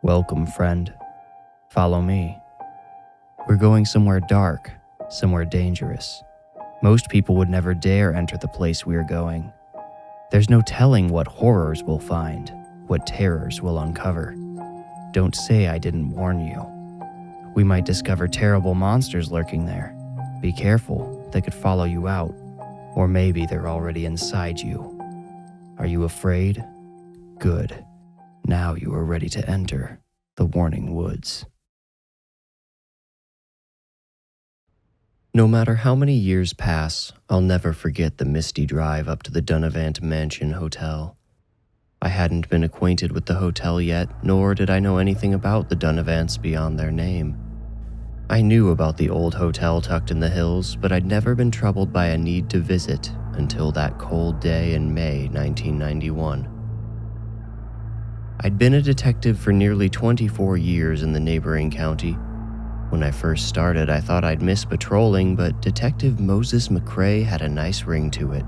Welcome, friend. Follow me. We're going somewhere dark, somewhere dangerous. Most people would never dare enter the place we are going. There's no telling what horrors we'll find, what terrors we'll uncover. Don't say I didn't warn you. We might discover terrible monsters lurking there. Be careful, they could follow you out, or maybe they're already inside you. Are you afraid? Good. Now you are ready to enter the Warning Woods. No matter how many years pass, I'll never forget the misty drive up to the Dunavant Mansion Hotel. I hadn't been acquainted with the hotel yet, nor did I know anything about the Dunavants beyond their name. I knew about the old hotel tucked in the hills, but I'd never been troubled by a need to visit until that cold day in May 1991. I'd been a detective for nearly 24 years in the neighboring county. When I first started, I thought I'd miss patrolling, but Detective Moses McCrae had a nice ring to it.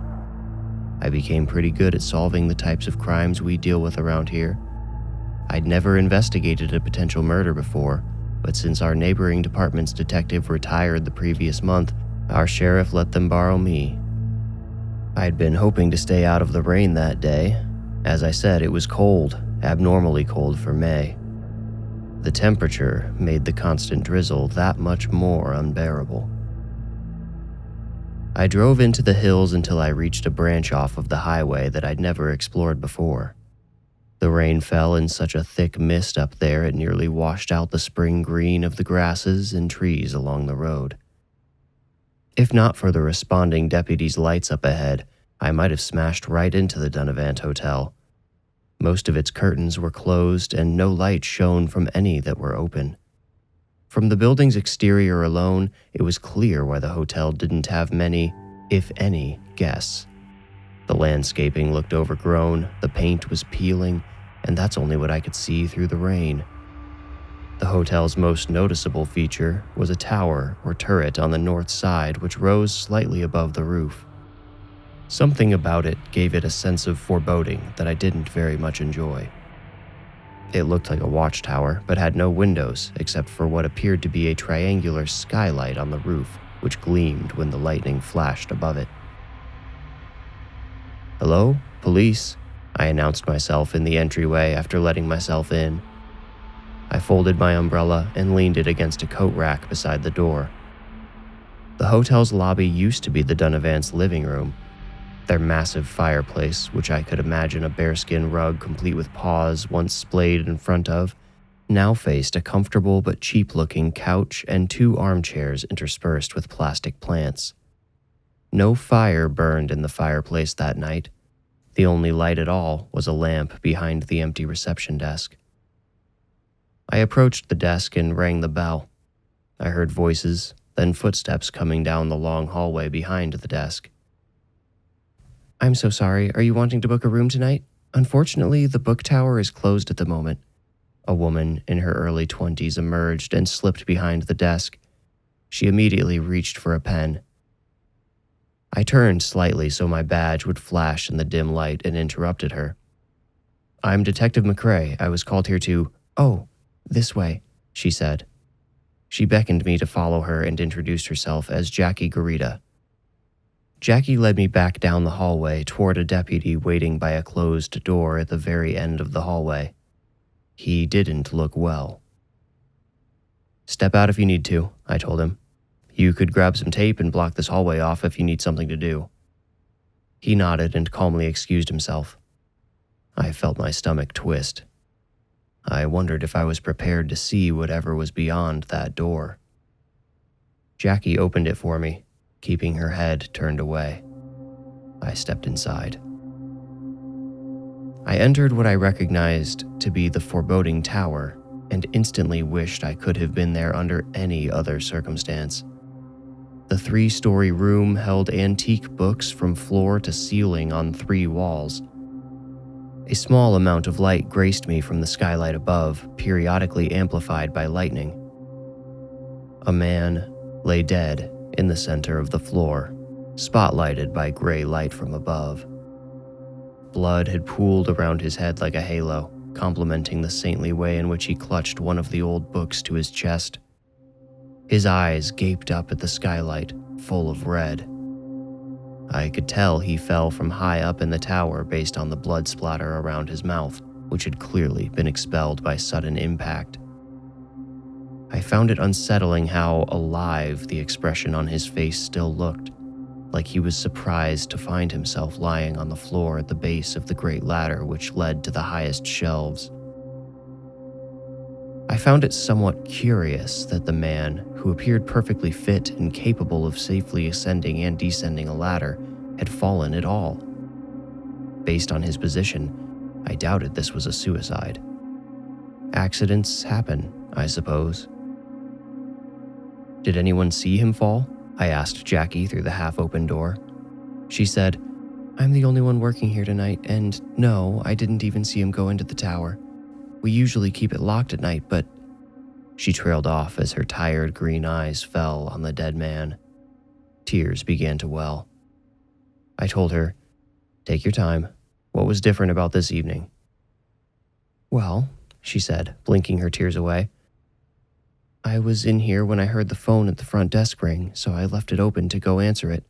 I became pretty good at solving the types of crimes we deal with around here. I'd never investigated a potential murder before, but since our neighboring department's detective retired the previous month, our sheriff let them borrow me. I'd been hoping to stay out of the rain that day. As I said, it was cold, abnormally cold for May. The temperature made the constant drizzle that much more unbearable. I drove into the hills until I reached a branch off of the highway that I'd never explored before. The rain fell in such a thick mist up there it nearly washed out the spring green of the grasses and trees along the road. If not for the responding deputies' lights up ahead, I might have smashed right into the Dunavant Hotel. Most of its curtains were closed and no light shone from any that were open. From the building's exterior alone, it was clear why the hotel didn't have many, if any, guests. The landscaping looked overgrown, the paint was peeling, and that's only what I could see through the rain. The hotel's most noticeable feature was a tower or turret on the north side which rose slightly above the roof. Something about it gave it a sense of foreboding that I didn't very much enjoy. It looked like a watchtower, but had no windows except for what appeared to be a triangular skylight on the roof, which gleamed when the lightning flashed above it. "Hello, police," I announced myself in the entryway after letting myself in. I folded my umbrella and leaned it against a coat rack beside the door. The hotel's lobby used to be the Dunavants' living room. Their massive fireplace, which I could imagine a bearskin rug complete with paws once splayed in front of, now faced a comfortable but cheap-looking couch and 2 armchairs interspersed with plastic plants. No fire burned in the fireplace that night. The only light at all was a lamp behind the empty reception desk. I approached the desk and rang the bell. I heard voices, then footsteps coming down the long hallway behind the desk. "I'm so sorry, are you wanting to book a room tonight? Unfortunately, the book tower is closed at the moment." A woman in her early 20s emerged and slipped behind the desk. She immediately reached for a pen. I turned slightly so my badge would flash in the dim light and interrupted her. "I'm Detective McCrae. I was called here to—" "Oh, this way," she said. She beckoned me to follow her and introduced herself as Jackie Garita. Jackie led me back down the hallway toward a deputy waiting by a closed door at the very end of the hallway. He didn't look well. "Step out if you need to," I told him. "You could grab some tape and block this hallway off if you need something to do." He nodded and calmly excused himself. I felt my stomach twist. I wondered if I was prepared to see whatever was beyond that door. Jackie opened it for me, keeping her head turned away. I stepped inside. I entered what I recognized to be the foreboding tower and instantly wished I could have been there under any other circumstance. The 3-story room held antique books from floor to ceiling on 3 walls. A small amount of light graced me from the skylight above, periodically amplified by lightning. A man lay dead in the center of the floor, spotlighted by gray light from above. Blood had pooled around his head like a halo, complementing the saintly way in which he clutched one of the old books to his chest. His eyes gaped up at the skylight, full of red. I could tell he fell from high up in the tower based on the blood splatter around his mouth, which had clearly been expelled by sudden impact. I found it unsettling how alive the expression on his face still looked, like he was surprised to find himself lying on the floor at the base of the great ladder which led to the highest shelves. I found it somewhat curious that the man, who appeared perfectly fit and capable of safely ascending and descending a ladder, had fallen at all. Based on his position, I doubted this was a suicide. Accidents happen, I suppose. Did anyone see him fall? I asked Jackie through the half-open door. She said, "I'm the only one working here tonight, and no, I didn't even see him go into the tower. We usually keep it locked at night, but..." She trailed off as her tired green eyes fell on the dead man. Tears began to well. I told her, "Take your time. What was different about this evening?" "Well," she said, blinking her tears away, "I was in here when I heard the phone at the front desk ring, so I left it open to go answer it.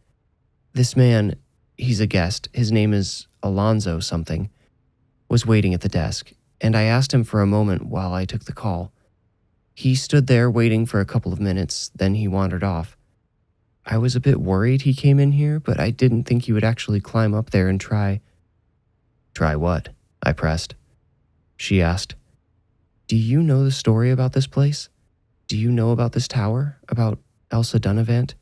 This man, he's a guest, his name is Alonzo something, was waiting at the desk, and I asked him for a moment while I took the call. He stood there waiting for a couple of minutes, then he wandered off. I was a bit worried he came in here, but I didn't think he would actually climb up there and try..." "Try what?" I pressed. She asked, "Do you know the story about this place? Do you know about this tower? About Elsa Dunavant?"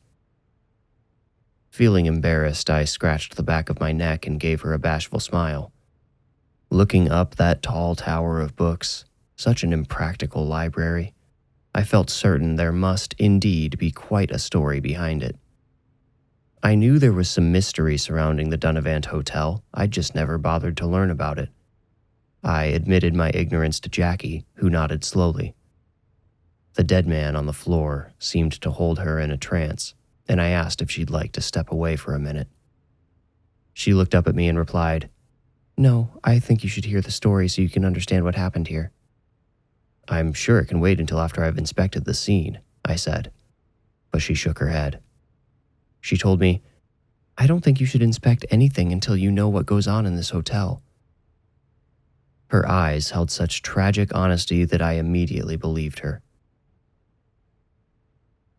Feeling embarrassed, I scratched the back of my neck and gave her a bashful smile. Looking up that tall tower of books, such an impractical library, I felt certain there must indeed be quite a story behind it. I knew there was some mystery surrounding the Dunavant Hotel, I'd just never bothered to learn about it. I admitted my ignorance to Jackie, who nodded slowly. The dead man on the floor seemed to hold her in a trance, and I asked if she'd like to step away for a minute. She looked up at me and replied, "No, I think you should hear the story so you can understand what happened here." "I'm sure it can wait until after I've inspected the scene," I said, but she shook her head. She told me, "I don't think you should inspect anything until you know what goes on in this hotel." Her eyes held such tragic honesty that I immediately believed her.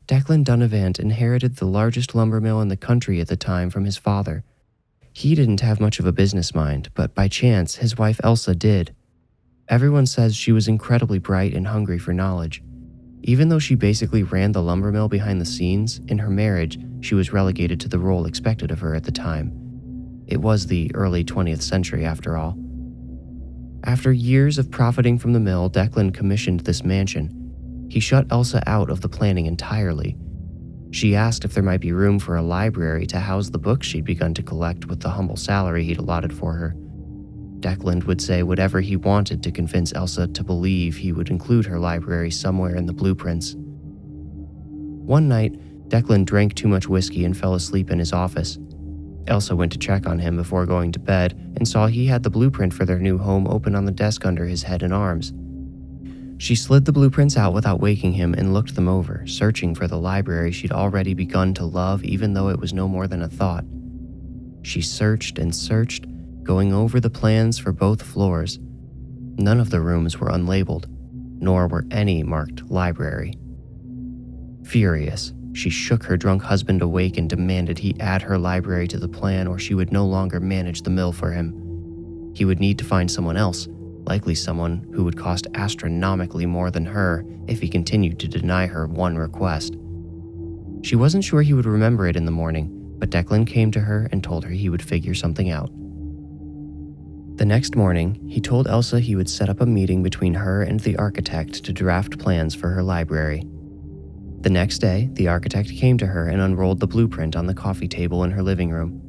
Declan Dunavant inherited the largest lumber mill in the country at the time from his father. He didn't have much of a business mind, but by chance, his wife Elsa did. Everyone says she was incredibly bright and hungry for knowledge. Even though she basically ran the lumber mill behind the scenes, in her marriage, she was relegated to the role expected of her at the time. It was the early 20th century, after all. After years of profiting from the mill, Declan commissioned this mansion. He shut Elsa out of the planning entirely. She asked if there might be room for a library to house the books she'd begun to collect with the humble salary he'd allotted for her. Declan would say whatever he wanted to convince Elsa to believe he would include her library somewhere in the blueprints. One night, Declan drank too much whiskey and fell asleep in his office. Elsa went to check on him before going to bed and saw he had the blueprint for their new home open on the desk under his head and arms. She slid the blueprints out without waking him and looked them over, searching for the library she'd already begun to love even though it was no more than a thought. She searched and searched, going over the plans for both floors. None of the rooms were unlabeled, nor were any marked library. Furious, she shook her drunk husband awake and demanded he add her library to the plan or she would no longer manage the mill for him. He would need to find someone else, likely someone who would cost astronomically more than her if he continued to deny her one request. She wasn't sure he would remember it in the morning, but Declan came to her and told her he would figure something out. The next morning, he told Elsa he would set up a meeting between her and the architect to draft plans for her library. The next day, the architect came to her and unrolled the blueprint on the coffee table in her living room.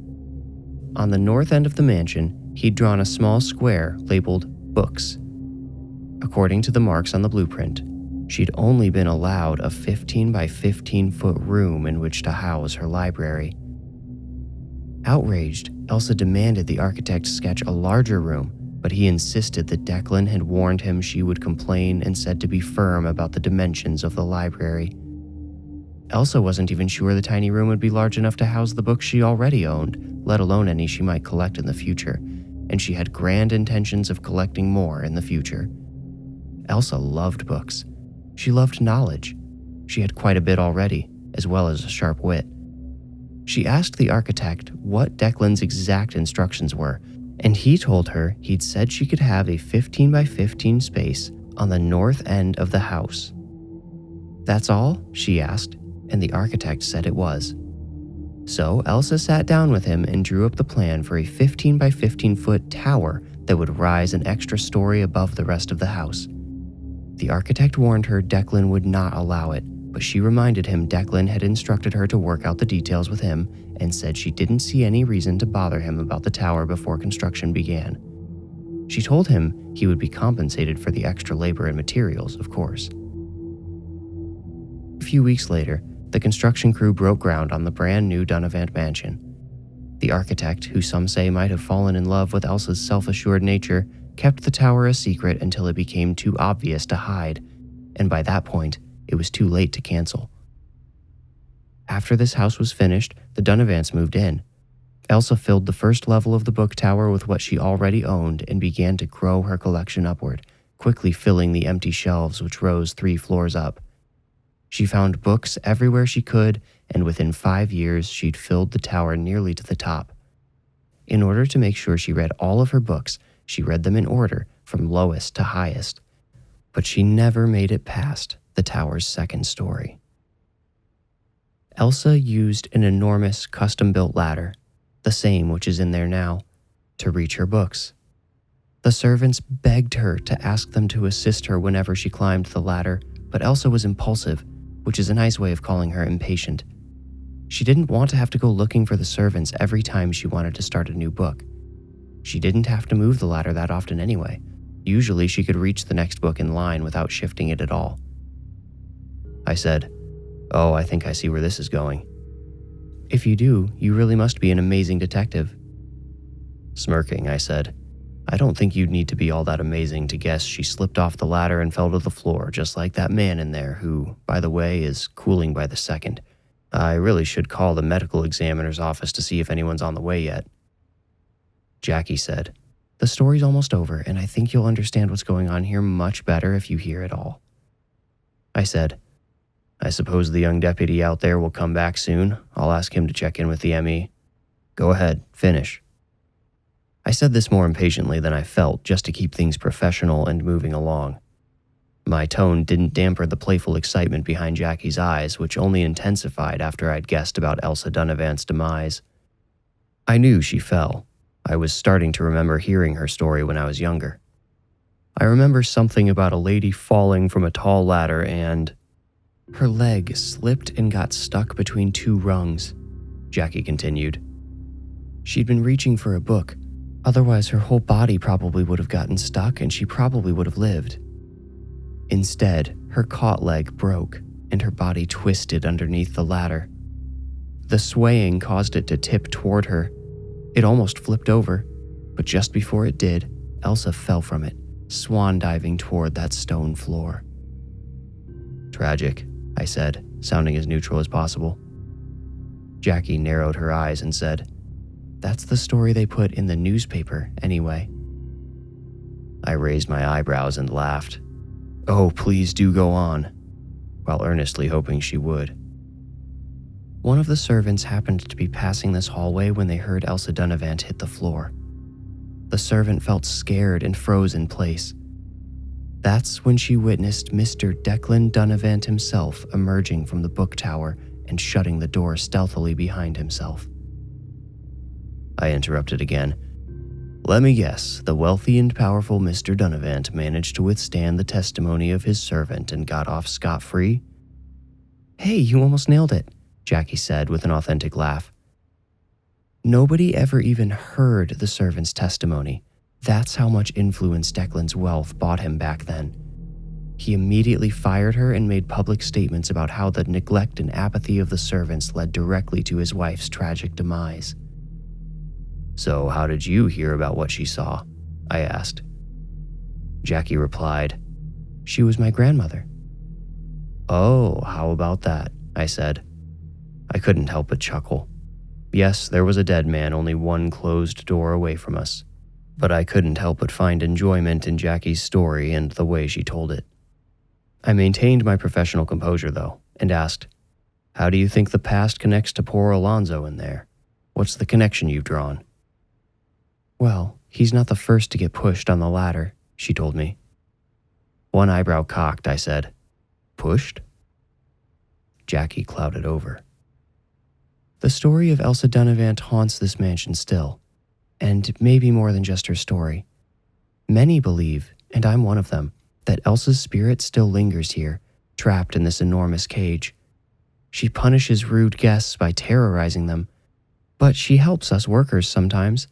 On the north end of the mansion, he'd drawn a small square labeled Books. According to the marks on the blueprint, she'd only been allowed a 15 by 15 foot room in which to house her library. Outraged, Elsa demanded the architect sketch a larger room, but he insisted that Declan had warned him she would complain and said to be firm about the dimensions of the library. Elsa wasn't even sure the tiny room would be large enough to house the books she already owned, let alone any she might collect in the future, and she had grand intentions of collecting more in the future. Elsa loved books. She loved knowledge. She had quite a bit already, as well as a sharp wit. She asked the architect what Declan's exact instructions were, and he told her he'd said she could have a 15 by 15 space on the north end of the house. "That's all?" she asked, and the architect said it was. So Elsa sat down with him and drew up the plan for a 15 by 15 foot tower that would rise an extra story above the rest of the house. The architect warned her Declan would not allow it, but she reminded him Declan had instructed her to work out the details with him and said she didn't see any reason to bother him about the tower before construction began. She told him he would be compensated for the extra labor and materials, of course. A few weeks later, the construction crew broke ground on the brand new Dunavant mansion. The architect, who some say might have fallen in love with Elsa's self-assured nature, kept the tower a secret until it became too obvious to hide, and by that point, it was too late to cancel. After this house was finished, the Dunavants moved in. Elsa filled the first level of the book tower with what she already owned and began to grow her collection upward, quickly filling the empty shelves which rose 3 floors up. She found books everywhere she could, and within 5 years she'd filled the tower nearly to the top. In order to make sure she read all of her books, she read them in order, from lowest to highest. But she never made it past the tower's second story. Elsa used an enormous custom-built ladder, the same which is in there now, to reach her books. The servants begged her to ask them to assist her whenever she climbed the ladder, but Elsa was impulsive, which is a nice way of calling her impatient. She didn't want to have to go looking for the servants every time she wanted to start a new book. She didn't have to move the ladder that often anyway. Usually she could reach the next book in line without shifting it at all. I said, "Oh, I think I see where this is going." "If you do, you really must be an amazing detective." Smirking, I said, "I don't think you'd need to be all that amazing to guess she slipped off the ladder and fell to the floor, just like that man in there who, by the way, is cooling by the second. I really should call the medical examiner's office to see if anyone's on the way yet." Jackie said, "The story's almost over, and I think you'll understand what's going on here much better if you hear it all." I said, "I suppose the young deputy out there will come back soon. I'll ask him to check in with the ME. Go ahead, finish." I said this more impatiently than I felt, just to keep things professional and moving along. My tone didn't damper the playful excitement behind Jackie's eyes, which only intensified after I'd guessed about Elsa Dunavant's demise. I knew she fell. I was starting to remember hearing her story when I was younger. I remember something about a lady falling from a tall ladder and... "Her leg slipped and got stuck between 2 rungs," Jackie continued. "She'd been reaching for a book. Otherwise, her whole body probably would have gotten stuck and she probably would have lived. Instead, her caught leg broke and her body twisted underneath the ladder. The swaying caused it to tip toward her. It almost flipped over, but just before it did, Elsa fell from it, swan diving toward that stone floor." "Tragic," I said, sounding as neutral as possible. Jackie narrowed her eyes and said, "That's the story they put in the newspaper, anyway." I raised my eyebrows and laughed. "Oh, please do go on," while earnestly hoping she would. "One of the servants happened to be passing this hallway when they heard Elsa Dunavant hit the floor. The servant felt scared and froze in place. That's when she witnessed Mr. Declan Dunavant himself emerging from the book tower and shutting the door stealthily behind himself." I interrupted again. "Let me guess, the wealthy and powerful Mr. Dunavant managed to withstand the testimony of his servant and got off scot-free?" "Hey, you almost nailed it," Jackie said with an authentic laugh. "Nobody ever even heard the servant's testimony. That's how much influence Declan's wealth bought him back then. He immediately fired her and made public statements about how the neglect and apathy of the servants led directly to his wife's tragic demise." "So how did you hear about what she saw?" I asked. Jackie replied, "She was my grandmother." "Oh, how about that?" I said. I couldn't help but chuckle. Yes, there was a dead man only one closed door away from us, but I couldn't help but find enjoyment in Jackie's story and the way she told it. I maintained my professional composure, though, and asked, "How do you think the past connects to poor Alonzo in there? What's the connection you've drawn?" "Well, he's not the first to get pushed on the ladder," she told me. One eyebrow cocked, I said, "Pushed?" Jackie clouded over. "The story of Elsa Dunavant haunts this mansion still, and maybe more than just her story. Many believe, and I'm one of them, that Elsa's spirit still lingers here, trapped in this enormous cage. She punishes rude guests by terrorizing them, but she helps us workers sometimes.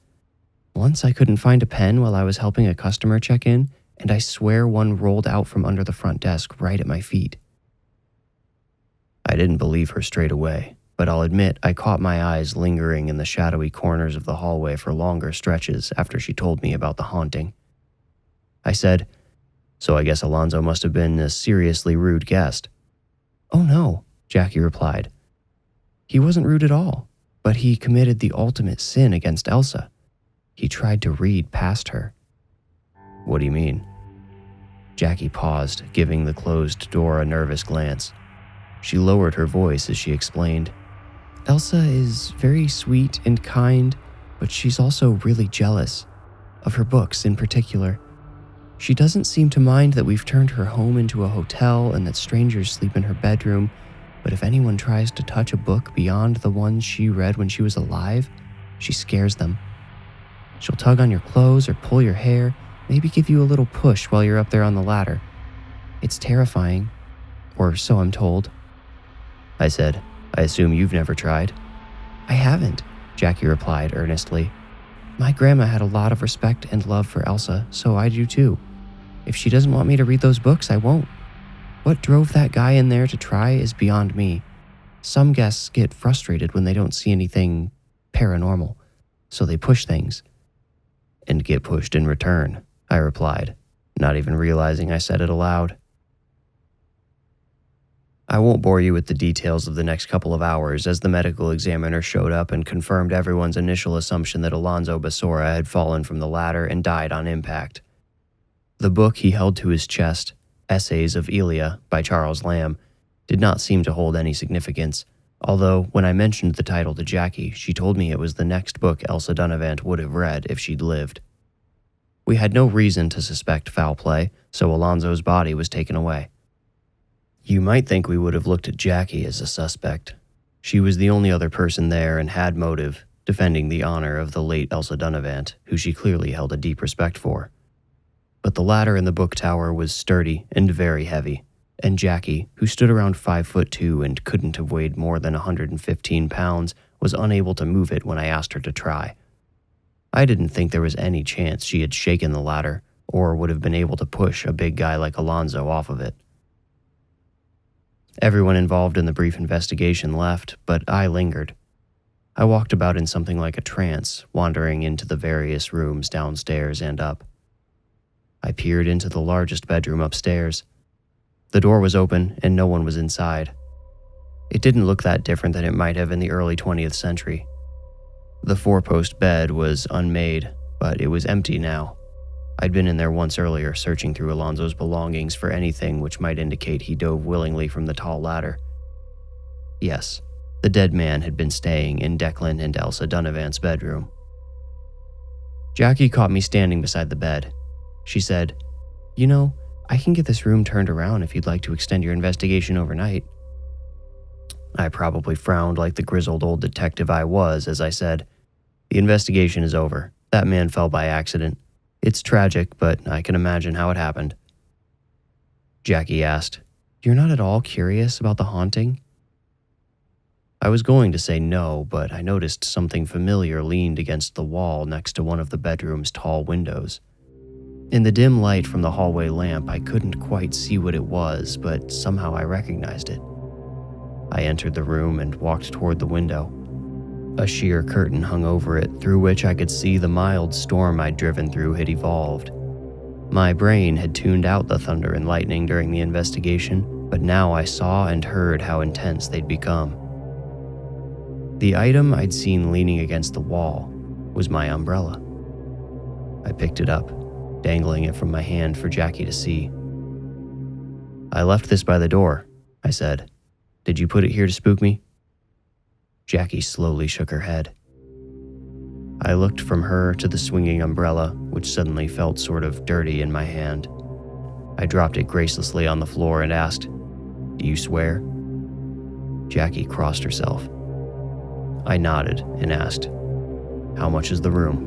Once I couldn't find a pen while I was helping a customer check in, and I swear one rolled out from under the front desk right at my feet." I didn't believe her straight away, but I'll admit I caught my eyes lingering in the shadowy corners of the hallway for longer stretches after she told me about the haunting. I said, "So I guess Alonzo must have been a seriously rude guest." "Oh no," Jackie replied. "He wasn't rude at all, but he committed the ultimate sin against Elsa. He tried to read past her." "What do you mean?" Jackie paused, giving the closed door a nervous glance. She lowered her voice as she explained, "Elsa is very sweet and kind, but she's also really jealous, of her books in particular. She doesn't seem to mind that we've turned her home into a hotel and that strangers sleep in her bedroom, but if anyone tries to touch a book beyond the ones she read when she was alive, she scares them. She'll tug on your clothes or pull your hair, maybe give you a little push while you're up there on the ladder. It's terrifying, or so I'm told." I said, "I assume you've never tried?" "I haven't," Jackie replied earnestly. "My grandma had a lot of respect and love for Elsa, so I do too. If she doesn't want me to read those books, I won't. What drove that guy in there to try is beyond me. Some guests get frustrated when they don't see anything paranormal, so they push things." "And get pushed in return," I replied, not even realizing I said it aloud. I won't bore you with the details of the next couple of hours as the medical examiner showed up and confirmed everyone's initial assumption that Alonzo Basora had fallen from the ladder and died on impact. The book he held to his chest, Essays of Elia by Charles Lamb, did not seem to hold any significance, although when I mentioned the title to Jackie, she told me it was the next book Elsa Dunavant would have read if she'd lived. We had no reason to suspect foul play, so Alonzo's body was taken away. You might think we would have looked at Jackie as a suspect. She was the only other person there and had motive, defending the honor of the late Elsa Dunavant, who she clearly held a deep respect for. But the ladder in the book tower was sturdy and very heavy, and Jackie, who stood around 5'2" and couldn't have weighed more than 115 pounds, was unable to move it when I asked her to try. I didn't think there was any chance she had shaken the ladder or would have been able to push a big guy like Alonzo off of it. Everyone involved in the brief investigation left, but I lingered. I walked about in something like a trance, wandering into the various rooms downstairs and up. I peered into the largest bedroom upstairs. The door was open and no one was inside. It didn't look that different than it might have in the early 20th century. The four-post bed was unmade, but it was empty now. I'd been in there once earlier, searching through Alonzo's belongings for anything which might indicate he dove willingly from the tall ladder. Yes, the dead man had been staying in Declan and Elsa Dunavant's bedroom. Jackie caught me standing beside the bed. She said, "You know, I can get this room turned around if you'd like to extend your investigation overnight." I probably frowned like the grizzled old detective I was as I said, "The investigation is over. That man fell by accident. It's tragic, but I can imagine how it happened." Jackie asked, "You're not at all curious about the haunting?" I was going to say no, but I noticed something familiar leaned against the wall next to one of the bedroom's tall windows. In the dim light from the hallway lamp, I couldn't quite see what it was, but somehow I recognized it. I entered the room and walked toward the window. A sheer curtain hung over it, through which I could see the mild storm I'd driven through had evolved. My brain had tuned out the thunder and lightning during the investigation, but now I saw and heard how intense they'd become. The item I'd seen leaning against the wall was my umbrella. I picked it up, dangling it from my hand for Jackie to see. "I left this by the door," I said. "Did you put it here to spook me?" Jackie slowly shook her head. I looked from her to the swinging umbrella, which suddenly felt sort of dirty in my hand. I dropped it gracelessly on the floor and asked, "Do you swear?" Jackie crossed herself. I nodded and asked, "How much is the room?"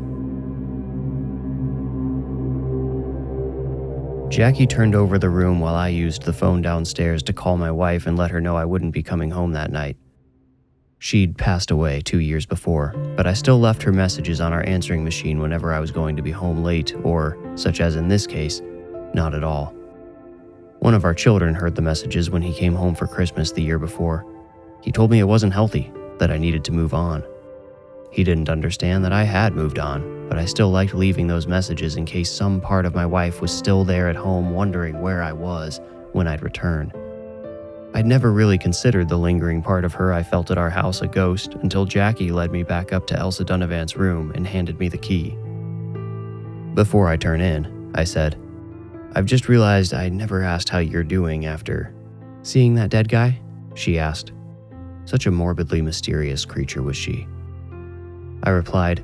Jackie turned over the room while I used the phone downstairs to call my wife and let her know I wouldn't be coming home that night. She'd passed away 2 years before, but I still left her messages on our answering machine whenever I was going to be home late, or, such as in this case, not at all. One of our children heard the messages when he came home for Christmas the year before. He told me it wasn't healthy, that I needed to move on. He didn't understand that I had moved on, but I still liked leaving those messages in case some part of my wife was still there at home wondering where I was when I'd return. I'd never really considered the lingering part of her I felt at our house a ghost until Jackie led me back up to Elsa Dunavant's room and handed me the key. "Before I turn in," I said, "I've just realized I never asked how you're doing after seeing that dead guy," she asked. Such a morbidly mysterious creature was she. I replied,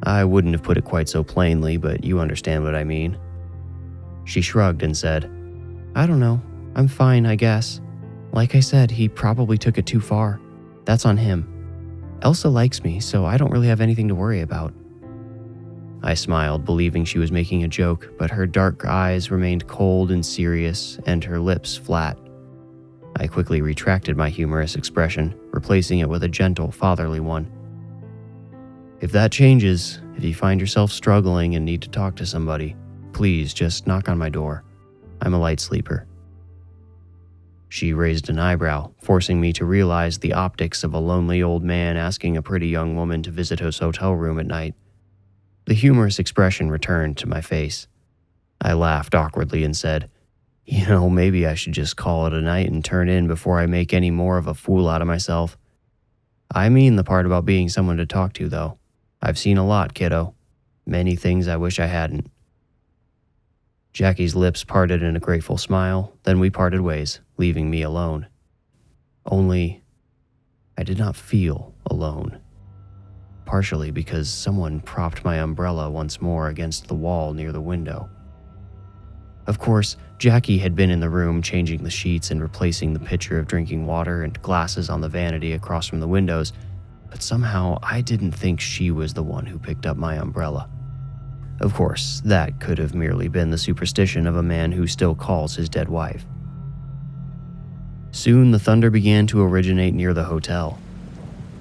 "I wouldn't have put it quite so plainly, but you understand what I mean." She shrugged and said, "I don't know. I'm fine, I guess. Like I said, he probably took it too far. That's on him. Elsa likes me, so I don't really have anything to worry about." I smiled, believing she was making a joke, but her dark eyes remained cold and serious, and her lips flat. I quickly retracted my humorous expression, replacing it with a gentle, fatherly one. "If that changes, if you find yourself struggling and need to talk to somebody, please just knock on my door. I'm a light sleeper." She raised an eyebrow, forcing me to realize the optics of a lonely old man asking a pretty young woman to visit his hotel room at night. The humorous expression returned to my face. I laughed awkwardly and said, Maybe I should just call it a night and turn in before I make any more of a fool out of myself. I mean the part about being someone to talk to, though. I've seen a lot, kiddo. Many things I wish I hadn't." Jackie's lips parted in a grateful smile, then we parted ways, leaving me alone. Only, I did not feel alone. Partially because someone propped my umbrella once more against the wall near the window. Of course, Jackie had been in the room changing the sheets and replacing the pitcher of drinking water and glasses on the vanity across from the windows, but somehow I didn't think she was the one who picked up my umbrella. Of course, that could have merely been the superstition of a man who still calls his dead wife. Soon the thunder began to originate near the hotel.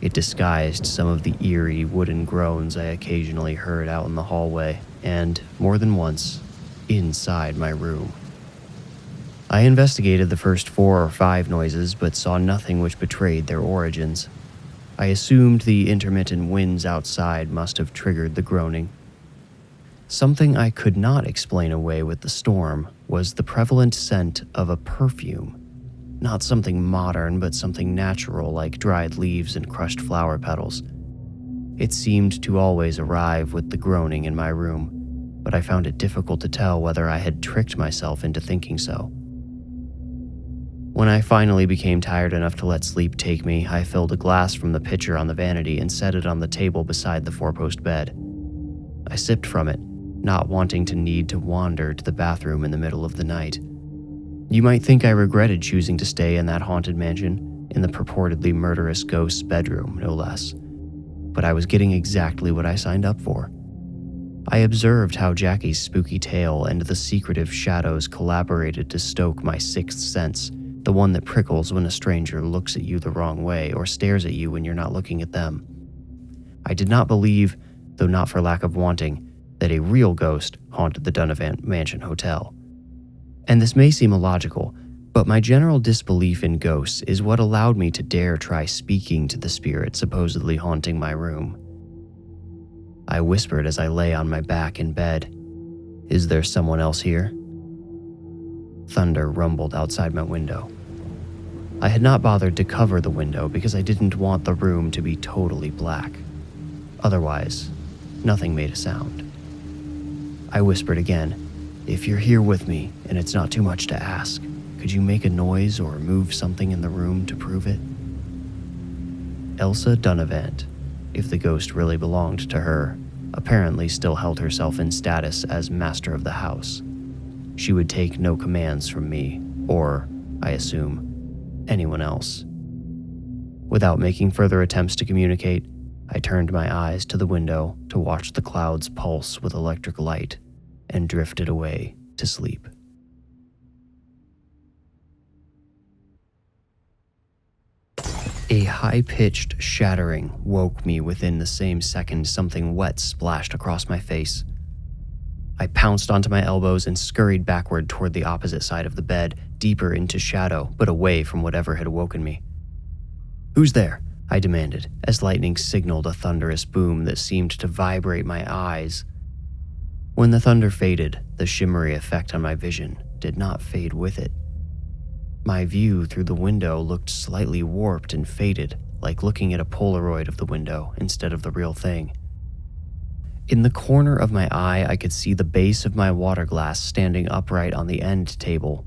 It disguised some of the eerie wooden groans I occasionally heard out in the hallway, and, more than once, inside my room. I investigated the first 4 or 5 noises, but saw nothing which betrayed their origins. I assumed the intermittent winds outside must have triggered the groaning. Something I could not explain away with the storm was the prevalent scent of a perfume. Not something modern, but something natural like dried leaves and crushed flower petals. It seemed to always arrive with the groaning in my room, but I found it difficult to tell whether I had tricked myself into thinking so. When I finally became tired enough to let sleep take me, I filled a glass from the pitcher on the vanity and set it on the table beside the 4-post bed. I sipped from it, not wanting to need to wander to the bathroom in the middle of the night. You might think I regretted choosing to stay in that haunted mansion, in the purportedly murderous ghost's bedroom, no less. But I was getting exactly what I signed up for. I observed how Jackie's spooky tale and the secretive shadows collaborated to stoke my 6th sense, the one that prickles when a stranger looks at you the wrong way or stares at you when you're not looking at them. I did not believe, though not for lack of wanting, that a real ghost haunted the Dunavant Mansion Hotel. And this may seem illogical, But my general disbelief in ghosts is what allowed me to dare try speaking to the spirit supposedly haunting my room. I whispered as I lay on my back in bed, "Is there someone else here?" Thunder rumbled outside my window. I had not bothered to cover the window because I didn't want the room to be totally black. Otherwise, nothing made a sound. I whispered again, "If you're here with me and it's not too much to ask, could you make a noise or move something in the room to prove it?" Elsa Dunavant, if the ghost really belonged to her, apparently still held herself in status as master of the house. She would take no commands from me, or, I assume, anyone else. Without making further attempts to communicate, I turned my eyes to the window to watch the clouds pulse with electric light and drifted away to sleep. A high-pitched shattering woke me within the same second something wet splashed across my face. I pounced onto my elbows and scurried backward toward the opposite side of the bed, deeper into shadow, but away from whatever had awoken me. "Who's there?" I demanded, as lightning signaled a thunderous boom that seemed to vibrate my eyes. When the thunder faded, the shimmery effect on my vision did not fade with it. My view through the window looked slightly warped and faded, like looking at a Polaroid of the window instead of the real thing. In the corner of my eye, I could see the base of my water glass standing upright on the end table.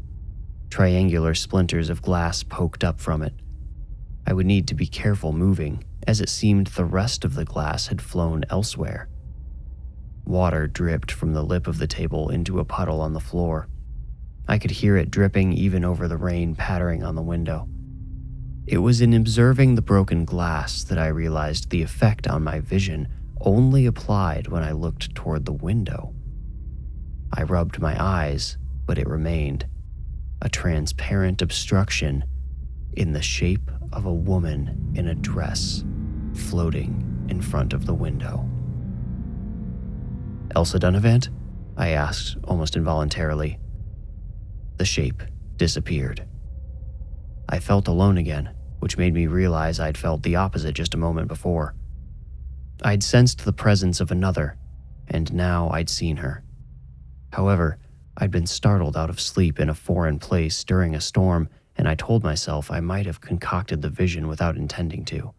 Triangular splinters of glass poked up from it. I would need to be careful moving, as it seemed the rest of the glass had flown elsewhere. Water dripped from the lip of the table into a puddle on the floor. I could hear it dripping even over the rain pattering on the window. It was in observing the broken glass that I realized the effect on my vision only applied when I looked toward the window. I rubbed my eyes, but it remained, a transparent obstruction in the shape of a woman in a dress floating in front of the window. "Elsa Dunavant?" I asked almost involuntarily. The shape disappeared. I felt alone again, which made me realize I'd felt the opposite just a moment before. I'd sensed the presence of another, and now I'd seen her. However, I'd been startled out of sleep in a foreign place during a storm, and I told myself I might have concocted the vision without intending to.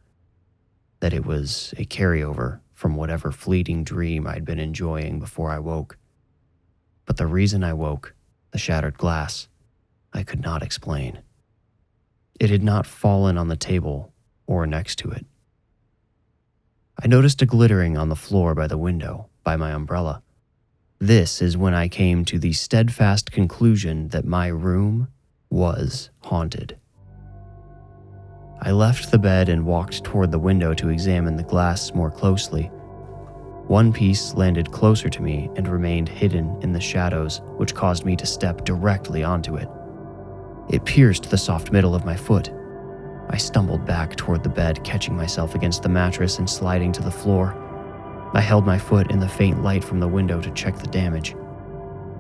That it was a carryover from whatever fleeting dream I'd been enjoying before I woke. But the reason I woke, the shattered glass, I could not explain. It had not fallen on the table or next to it. I noticed a glittering on the floor by the window, by my umbrella. This is when I came to the steadfast conclusion that my room was haunted. I left the bed and walked toward the window to examine the glass more closely. One piece landed closer to me and remained hidden in the shadows, which caused me to step directly onto it. It pierced the soft middle of my foot. I stumbled back toward the bed, catching myself against the mattress and sliding to the floor. I held my foot in the faint light from the window to check the damage.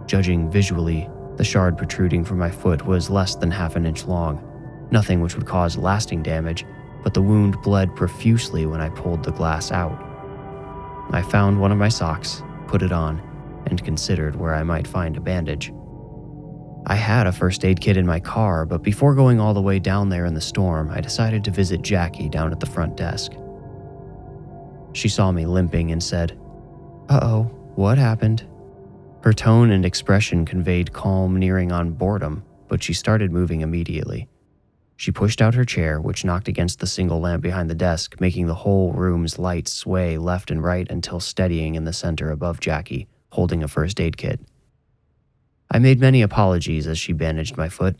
Judging visually, the shard protruding from my foot was less than half an inch long, nothing which would cause lasting damage, but the wound bled profusely when I pulled the glass out. I found one of my socks, put it on, and considered where I might find a bandage. I had a first aid kit in my car, but before going all the way down there in the storm, I decided to visit Jackie down at the front desk. She saw me limping and said, "Uh-oh, what happened?" Her tone and expression conveyed calm nearing on boredom, but she started moving immediately. She pushed out her chair, which knocked against the single lamp behind the desk, making the whole room's light sway left and right until steadying in the center above Jackie, holding a first aid kit. I made many apologies as she bandaged my foot.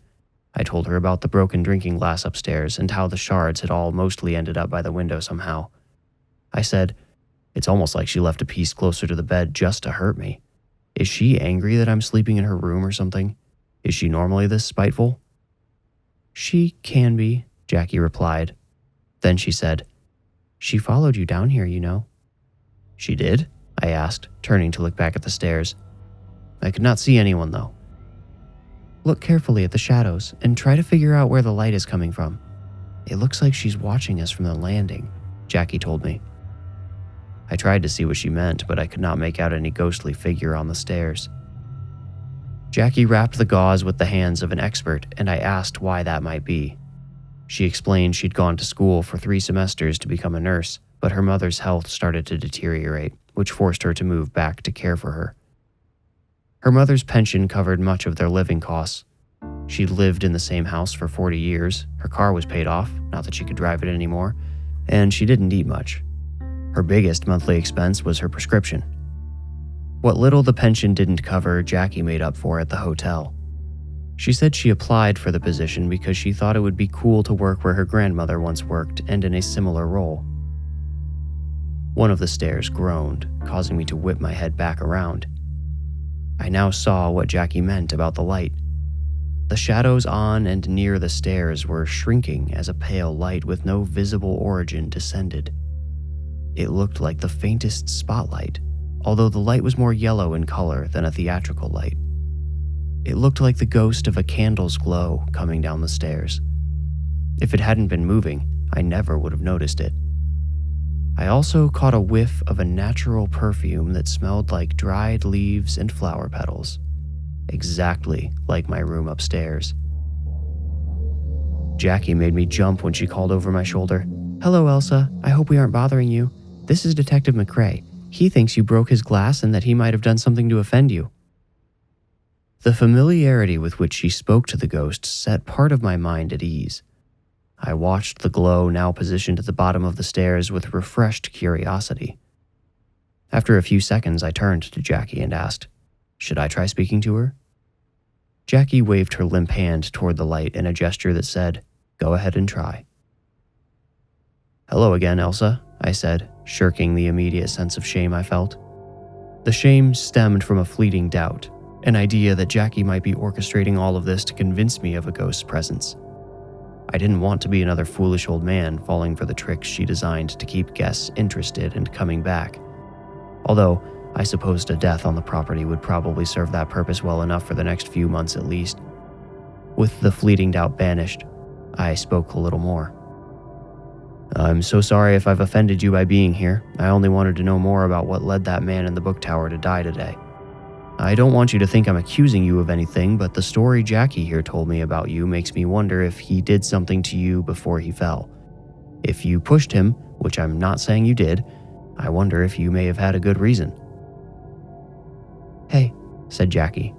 I told her about the broken drinking glass upstairs and how the shards had all mostly ended up by the window somehow. I said, "It's almost like she left a piece closer to the bed just to hurt me. Is she angry that I'm sleeping in her room or something? Is she normally this spiteful?" "She can be," Jackie replied. Then she said, "She followed you down here, you know." "She did?" I asked, turning to look back at the stairs. I could not see anyone, though. Look carefully at the shadows and try to figure out where the light is coming from. It looks like she's watching us from the landing," Jackie told me. I tried to see what she meant, but I could not make out any ghostly figure on the stairs. Jackie wrapped the gauze with the hands of an expert, and I asked why that might be. She explained she'd gone to school for 3 semesters to become a nurse, but her mother's health started to deteriorate, which forced her to move back to care for her. Her mother's pension covered much of their living costs. She'd lived in the same house for 40 years, her car was paid off, not that she could drive it anymore, and she didn't eat much. Her biggest monthly expense was her prescription. What little the pension didn't cover, Jackie made up for at the hotel. She said she applied for the position because she thought it would be cool to work where her grandmother once worked and in a similar role. One of the stairs groaned, causing me to whip my head back around. I now saw what Jackie meant about the light. The shadows on and near the stairs were shrinking as a pale light with no visible origin descended. It looked like the faintest spotlight, although the light was more yellow in color than a theatrical light. It looked like the ghost of a candle's glow coming down the stairs. If it hadn't been moving, I never would have noticed it. I also caught a whiff of a natural perfume that smelled like dried leaves and flower petals, exactly like my room upstairs. Jackie made me jump when she called over my shoulder. "Hello, Elsa. I hope we aren't bothering you. This is Detective McRae. He thinks you broke his glass and that he might have done something to offend you." The familiarity with which she spoke to the ghost set part of my mind at ease. I watched the glow now positioned at the bottom of the stairs with refreshed curiosity. After a few seconds, I turned to Jackie and asked, "Should I try speaking to her?" Jackie waved her limp hand toward the light in a gesture that said, "Go ahead and try." "Hello again, Elsa," I said, shirking the immediate sense of shame I felt. The shame stemmed from a fleeting doubt, an idea that Jackie might be orchestrating all of this to convince me of a ghost's presence. I didn't want to be another foolish old man falling for the tricks she designed to keep guests interested and coming back. Although, I supposed a death on the property would probably serve that purpose well enough for the next few months at least. With the fleeting doubt banished, I spoke a little more. "I'm so sorry if I've offended you by being here. I only wanted to know more about what led that man in the book tower to die today. I don't want you to think I'm accusing you of anything, but the story Jackie here told me about you makes me wonder if he did something to you before he fell. If you pushed him, which I'm not saying you did, I wonder if you may have had a good reason." "Hey," said Jackie.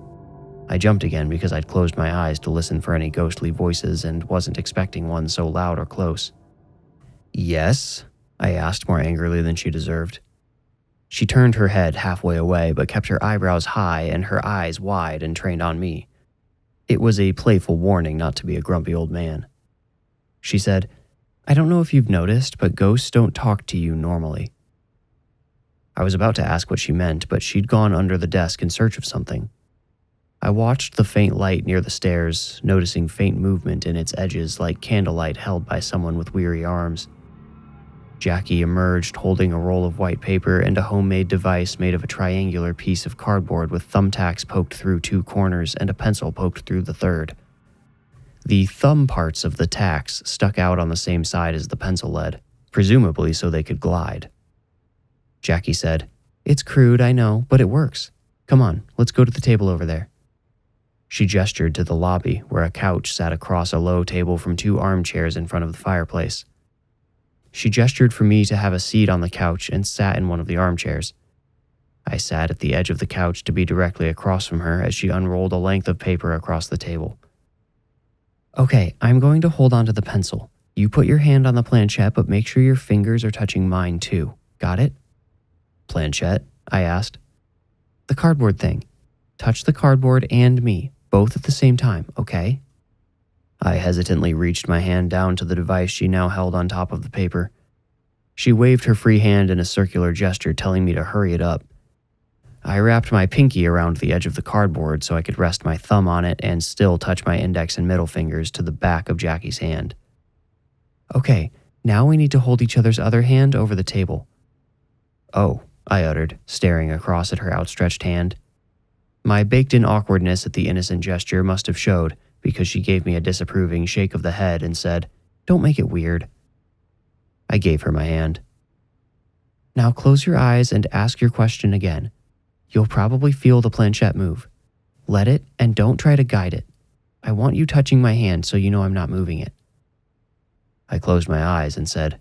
I jumped again because I'd closed my eyes to listen for any ghostly voices and wasn't expecting one so loud or close. "Yes?" I asked more angrily than she deserved. She turned her head halfway away but kept her eyebrows high and her eyes wide and trained on me. It was a playful warning not to be a grumpy old man. She said, "I don't know if you've noticed, but ghosts don't talk to you normally." I was about to ask what she meant, but she'd gone under the desk in search of something. I watched the faint light near the stairs, noticing faint movement in its edges like candlelight held by someone with weary arms. Jackie emerged holding a roll of white paper and a homemade device made of a triangular piece of cardboard with thumbtacks poked through 2 corners and a pencil poked through the 3rd. The thumb parts of the tacks stuck out on the same side as the pencil lead, presumably so they could glide. Jackie said, "It's crude, I know, but it works. Come on, let's go to the table over there." She gestured to the lobby where a couch sat across a low table from 2 armchairs in front of the fireplace. She gestured for me to have a seat on the couch and sat in one of the armchairs. I sat at the edge of the couch to be directly across from her as she unrolled a length of paper across the table. "Okay, I'm going to hold on to the pencil. You put your hand on the planchette, but make sure your fingers are touching mine too. Got it?" "Planchette?" I asked. "The cardboard thing. Touch the cardboard and me, both at the same time, okay?" I hesitantly reached my hand down to the device she now held on top of the paper. She waved her free hand in a circular gesture telling me to hurry it up. I wrapped my pinky around the edge of the cardboard so I could rest my thumb on it and still touch my index and middle fingers to the back of Jackie's hand. "Okay, now we need to hold each other's other hand over the table." "Oh," I uttered, staring across at her outstretched hand. My baked-in awkwardness at the innocent gesture must have showed, because she gave me a disapproving shake of the head and said, "Don't make it weird." I gave her my hand. "Now close your eyes and ask your question again. You'll probably feel the planchette move. Let it and don't try to guide it. I want you touching my hand so you know I'm not moving it." I closed my eyes and said,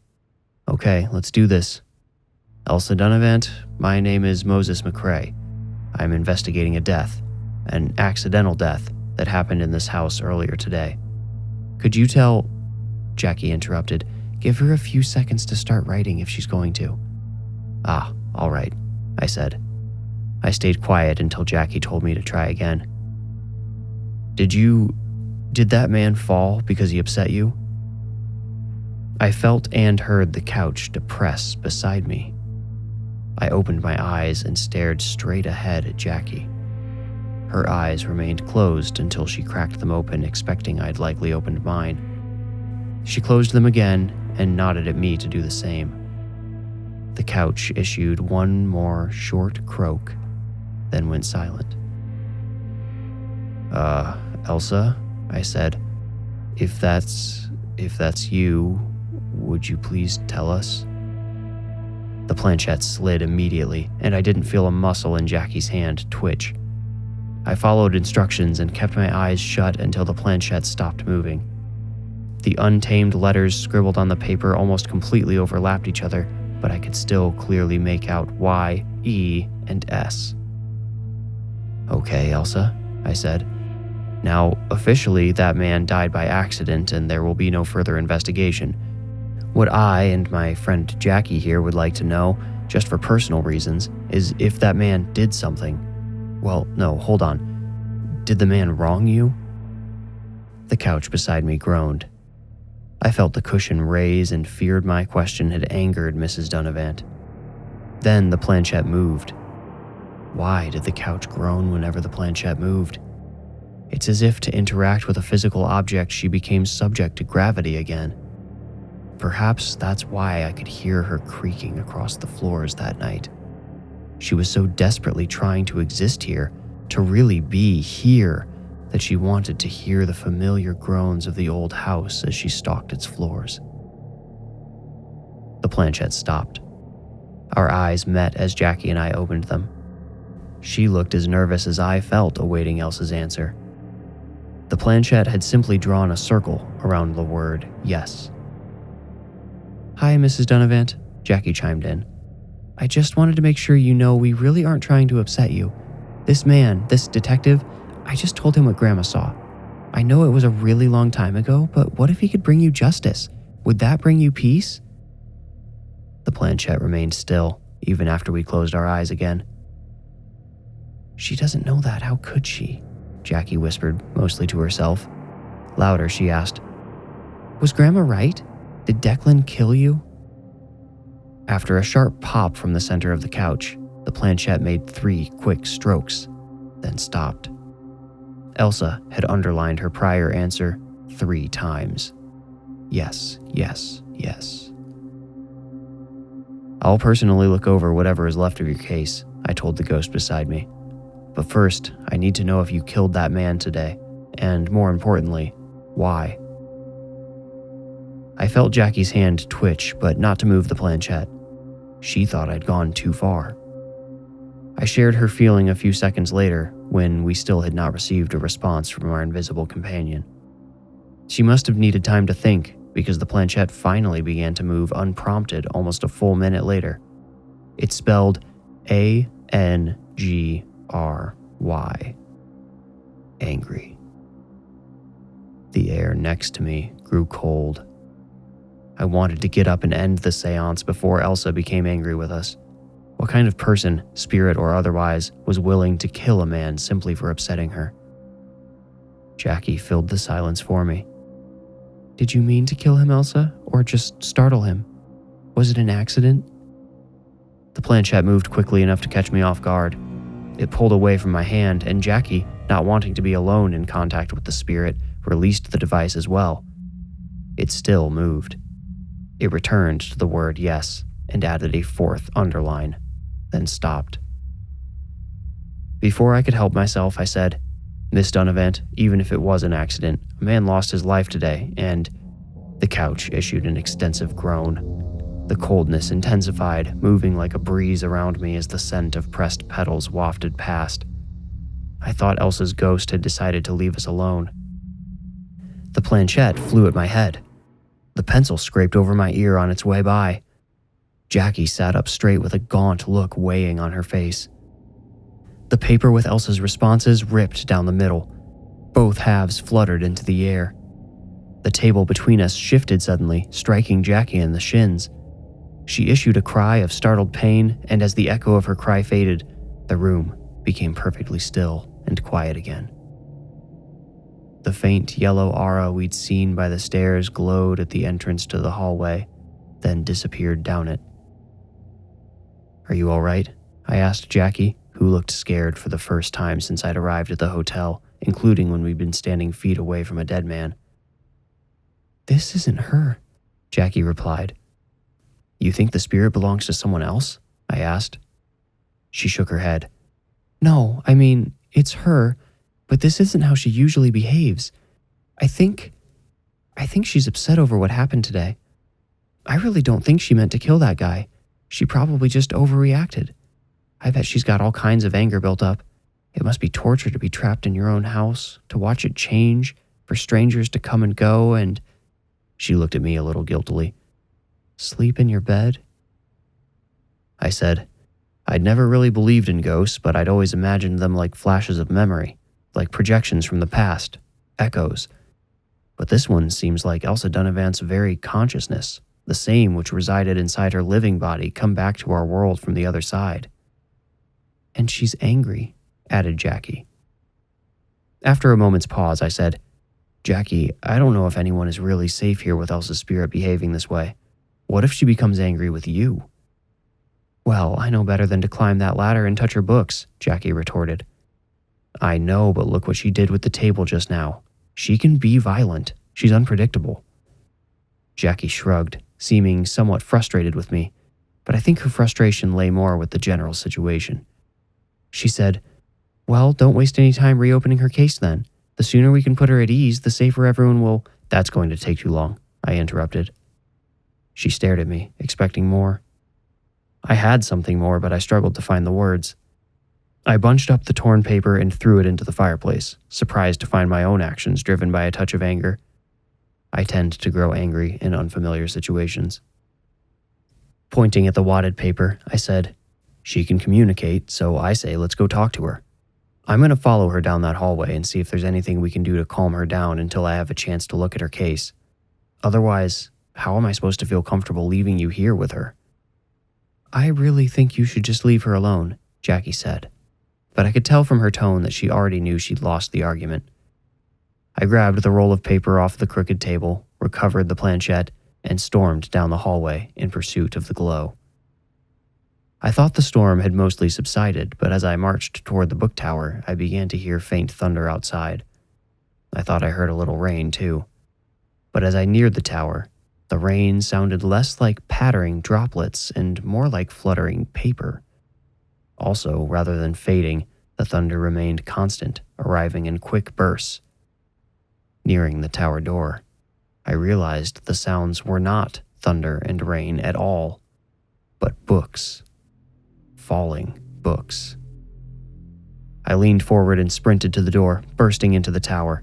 "Okay, let's do this. Elsa Dunavant, my name is Moses McCrae. I'm investigating a death, an accidental death that happened in this house earlier today. Could you tell—" Jackie interrupted. "Give her a few seconds to start writing if she's going to." "Ah, all right," I said. I stayed quiet until Jackie told me to try again. Did that man fall because he upset you?" I felt and heard the couch depress beside me. I opened my eyes and stared straight ahead at Jackie. Her eyes remained closed until she cracked them open, expecting I'd likely opened mine. She closed them again and nodded at me to do the same. The couch issued one more short croak, then went silent. Elsa," I said, if that's you, would you please tell us?" The planchette slid immediately, and I didn't feel a muscle in Jackie's hand twitch. I followed instructions and kept my eyes shut until the planchette stopped moving. The untamed letters scribbled on the paper almost completely overlapped each other, but I could still clearly make out Y, E, and S. "Okay, Elsa," I said. "Now, officially, that man died by accident and there will be no further investigation. What I and my friend Jackie here would like to know, just for personal reasons, is if that man did something. Well, no, hold on. Did the man wrong you?" The couch beside me groaned. I felt the cushion raise and feared my question had angered Mrs. Dunavant. Then the planchette moved. Why did the couch groan whenever the planchette moved? It's as if to interact with a physical object she became subject to gravity again. Perhaps that's why I could hear her creaking across the floors that night. She was so desperately trying to exist here, to really be here, that she wanted to hear the familiar groans of the old house as she stalked its floors. The planchette stopped. Our eyes met as Jackie and I opened them. She looked as nervous as I felt awaiting Elsa's answer. The planchette had simply drawn a circle around the word yes. "Hi, Mrs. Dunavant," Jackie chimed in. "I just wanted to make sure you know we really aren't trying to upset you. This man, this detective, I just told him what Grandma saw. I know it was a really long time ago, but what if he could bring you justice? Would that bring you peace?" The planchette remained still, even after we closed our eyes again. "She doesn't know that, how could she?" Jackie whispered, mostly to herself. Louder, she asked, "Was Grandma right? Did Declan kill you?" After a sharp pop from the center of the couch, the planchette made 3 quick strokes, then stopped. Elsa had underlined her prior answer 3 times. Yes, yes, yes. "I'll personally look over whatever is left of your case," I told the ghost beside me. "But first, I need to know if you killed that man today, and more importantly, why." I felt Jackie's hand twitch, but not to move the planchette. She thought I'd gone too far. I shared her feeling a few seconds later, when we still had not received a response from our invisible companion. She must have needed time to think, because the planchette finally began to move unprompted almost a full minute later. It spelled ANGRY. Angry. The air next to me grew cold. I wanted to get up and end the seance before Elsa became angry with us. What kind of person, spirit or otherwise, was willing to kill a man simply for upsetting her? Jackie filled the silence for me. "Did you mean to kill him, Elsa, or just startle him? Was it an accident?" The planchette moved quickly enough to catch me off guard. It pulled away from my hand, and Jackie, not wanting to be alone in contact with the spirit, released the device as well. It still moved. It returned to the word yes and added a 4th underline, then stopped. Before I could help myself, I said, "Miss Dunavant, even if it was an accident, a man lost his life today, and..." The couch issued an extensive groan. The coldness intensified, moving like a breeze around me as the scent of pressed petals wafted past. I thought Elsa's ghost had decided to leave us alone. The planchette flew at my head. The pencil scraped over my ear on its way by. Jackie sat up straight with a gaunt look weighing on her face. The paper with Elsa's responses ripped down the middle. Both halves fluttered into the air. The table between us shifted suddenly, striking Jackie in the shins. She issued a cry of startled pain, and as the echo of her cry faded, the room became perfectly still and quiet again. The faint yellow aura we'd seen by the stairs glowed at the entrance to the hallway, then disappeared down it. "Are you all right?" I asked Jackie, who looked scared for the first time since I'd arrived at the hotel, including when we'd been standing feet away from a dead man. "This isn't her," Jackie replied. "You think the spirit belongs to someone else?" I asked. She shook her head. "No, I mean, it's her, but this isn't how she usually behaves. I think she's upset over what happened today. I really don't think she meant to kill that guy. She probably just overreacted. I bet she's got all kinds of anger built up. It must be torture to be trapped in your own house, to watch it change, for strangers to come and go, and..." She looked at me a little guiltily. "Sleep in your bed?" I said, "I'd never really believed in ghosts, but I'd always imagined them like flashes of memory, like projections from the past, echoes. But this one seems like Elsa Dunavant's very consciousness, the same which resided inside her living body, come back to our world from the other side." "And she's angry," added Jackie. After a moment's pause, I said, "Jackie, I don't know if anyone is really safe here with Elsa's spirit behaving this way. What if she becomes angry with you?" "Well, I know better than to climb that ladder and touch her books," Jackie retorted. "I know, but look what she did with the table just now. She can be violent. She's unpredictable." Jackie shrugged, seeming somewhat frustrated with me, but I think her frustration lay more with the general situation. She said, "Well, don't waste any time reopening her case then. The sooner we can put her at ease, the safer everyone will..." "That's going to take too long," I interrupted. She stared at me, expecting more. I had something more, but I struggled to find the words. I bunched up the torn paper and threw it into the fireplace, surprised to find my own actions driven by a touch of anger. I tend to grow angry in unfamiliar situations. Pointing at the wadded paper, I said, "She can communicate, so I say let's go talk to her. I'm going to follow her down that hallway and see if there's anything we can do to calm her down until I have a chance to look at her case. Otherwise, how am I supposed to feel comfortable leaving you here with her?" "I really think you should just leave her alone," Jackie said, but I could tell from her tone that she already knew she'd lost the argument. I grabbed the roll of paper off the crooked table, recovered the planchette, and stormed down the hallway in pursuit of the glow. I thought the storm had mostly subsided, but as I marched toward the book tower, I began to hear faint thunder outside. I thought I heard a little rain, too. But as I neared the tower, the rain sounded less like pattering droplets and more like fluttering paper. Also, rather than fading, the thunder remained constant, arriving in quick bursts. Nearing the tower door, I realized the sounds were not thunder and rain at all, but books. Falling books. I leaned forward and sprinted to the door, bursting into the tower.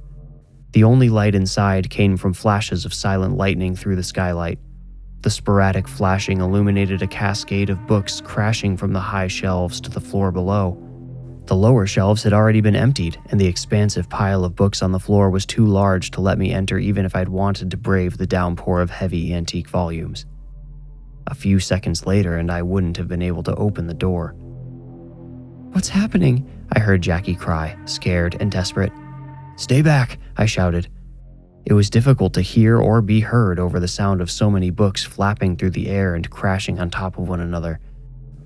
The only light inside came from flashes of silent lightning through the skylight. The sporadic flashing illuminated a cascade of books crashing from the high shelves to the floor below. The lower shelves had already been emptied, and the expansive pile of books on the floor was too large to let me enter even if I'd wanted to brave the downpour of heavy antique volumes. A few seconds later, and I wouldn't have been able to open the door. "What's happening?" I heard Jackie cry, scared and desperate. "Stay back," I shouted. It was difficult to hear or be heard over the sound of so many books flapping through the air and crashing on top of one another.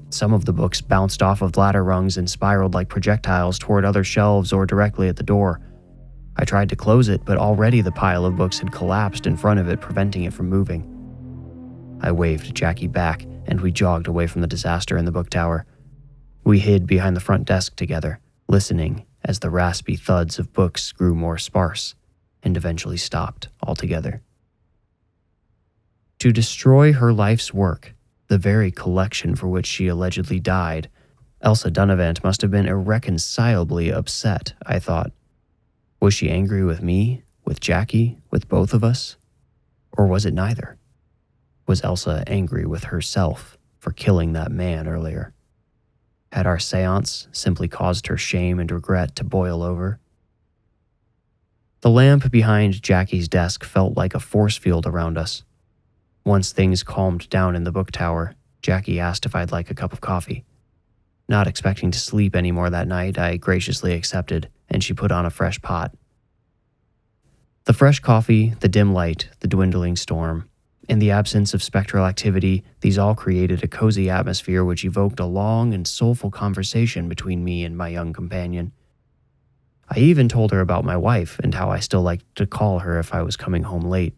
Some of the books bounced off of ladder rungs and spiraled like projectiles toward other shelves or directly at the door. I tried to close it, but already the pile of books had collapsed in front of it, preventing it from moving. I waved Jackie back, and we jogged away from the disaster in the book tower. We hid behind the front desk together, listening as the raspy thuds of books grew more sparse and eventually stopped altogether. To destroy her life's work, the very collection for which she allegedly died, Elsa Dunavant must have been irreconcilably upset, I thought. Was she angry with me, with Jackie, with both of us? Or was it neither? Was Elsa angry with herself for killing that man earlier? Had our seance simply caused her shame and regret to boil over? The lamp behind Jackie's desk felt like a force field around us. Once things calmed down in the book tower, Jackie asked if I'd like a cup of coffee. Not expecting to sleep anymore that night, I graciously accepted, and she put on a fresh pot. The fresh coffee, the dim light, the dwindling storm, in the absence of spectral activity, these all created a cozy atmosphere which evoked a long and soulful conversation between me and my young companion. I even told her about my wife and how I still liked to call her if I was coming home late.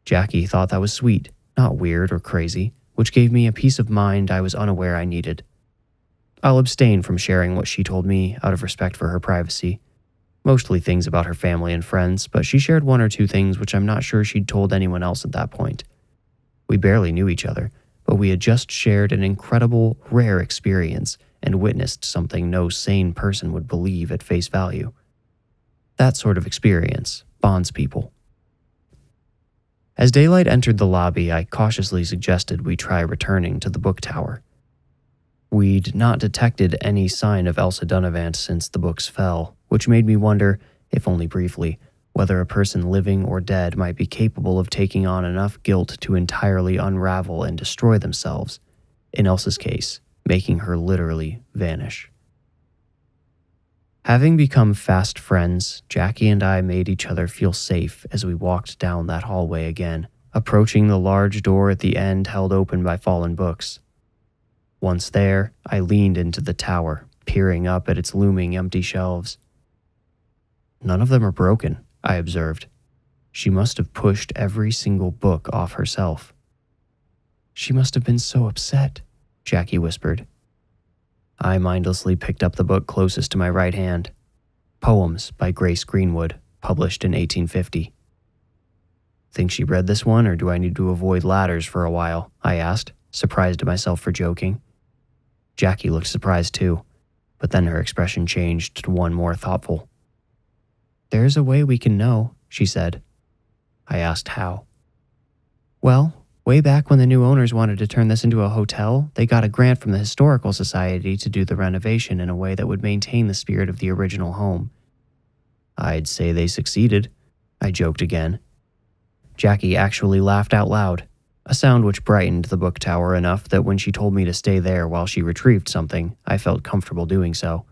Jackie thought that was sweet, not weird or crazy, which gave me a peace of mind I was unaware I needed. I'll abstain from sharing what she told me out of respect for her privacy. Mostly things about her family and friends, but she shared one or two things which I'm not sure she'd told anyone else at that point. We barely knew each other, but we had just shared an incredible, rare experience and witnessed something no sane person would believe at face value. That sort of experience bonds people. As daylight entered the lobby, I cautiously suggested we try returning to the book tower. We'd not detected any sign of Elsa Dunavant since the books fell, which made me wonder, if only briefly, whether a person living or dead might be capable of taking on enough guilt to entirely unravel and destroy themselves, in Elsa's case, making her literally vanish. Having become fast friends, Jackie and I made each other feel safe as we walked down that hallway again, approaching the large door at the end held open by fallen books. Once there, I leaned into the tower, peering up at its looming empty shelves. None of them are broken, I observed. She must have pushed every single book off herself. She must have been so upset, Jackie whispered. I mindlessly picked up the book closest to my right hand. Poems by Grace Greenwood, published in 1850. Think she read this one, or do I need to avoid ladders for a while? I asked, surprised at myself for joking. Jackie looked surprised too, but then her expression changed to one more thoughtful. There's a way we can know, she said. I asked how. Well, way back when the new owners wanted to turn this into a hotel, they got a grant from the Historical Society to do the renovation in a way that would maintain the spirit of the original home. I'd say they succeeded, I joked again. Jackie actually laughed out loud, a sound which brightened the book tower enough that when she told me to stay there while she retrieved something, I felt comfortable doing so.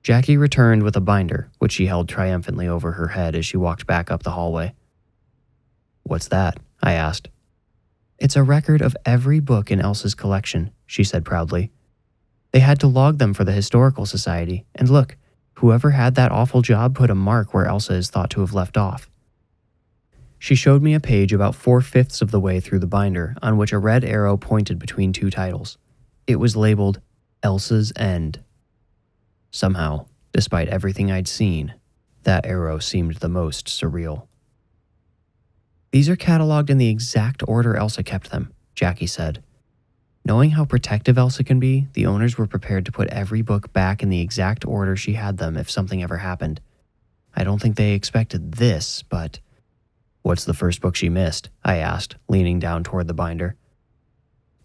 Jackie returned with a binder, which she held triumphantly over her head as she walked back up the hallway. What's that? I asked. It's a record of every book in Elsa's collection, she said proudly. They had to log them for the Historical Society, and look, whoever had that awful job put a mark where Elsa is thought to have left off. She showed me a page about 4/5 of the way through the binder on which a red arrow pointed between two titles. It was labeled Elsa's End. Somehow, despite everything I'd seen, that arrow seemed the most surreal. These are cataloged in the exact order Elsa kept them, Jackie said. Knowing how protective Elsa can be, the owners were prepared to put every book back in the exact order she had them if something ever happened. I don't think they expected this, but... What's the first book she missed? I asked, leaning down toward the binder.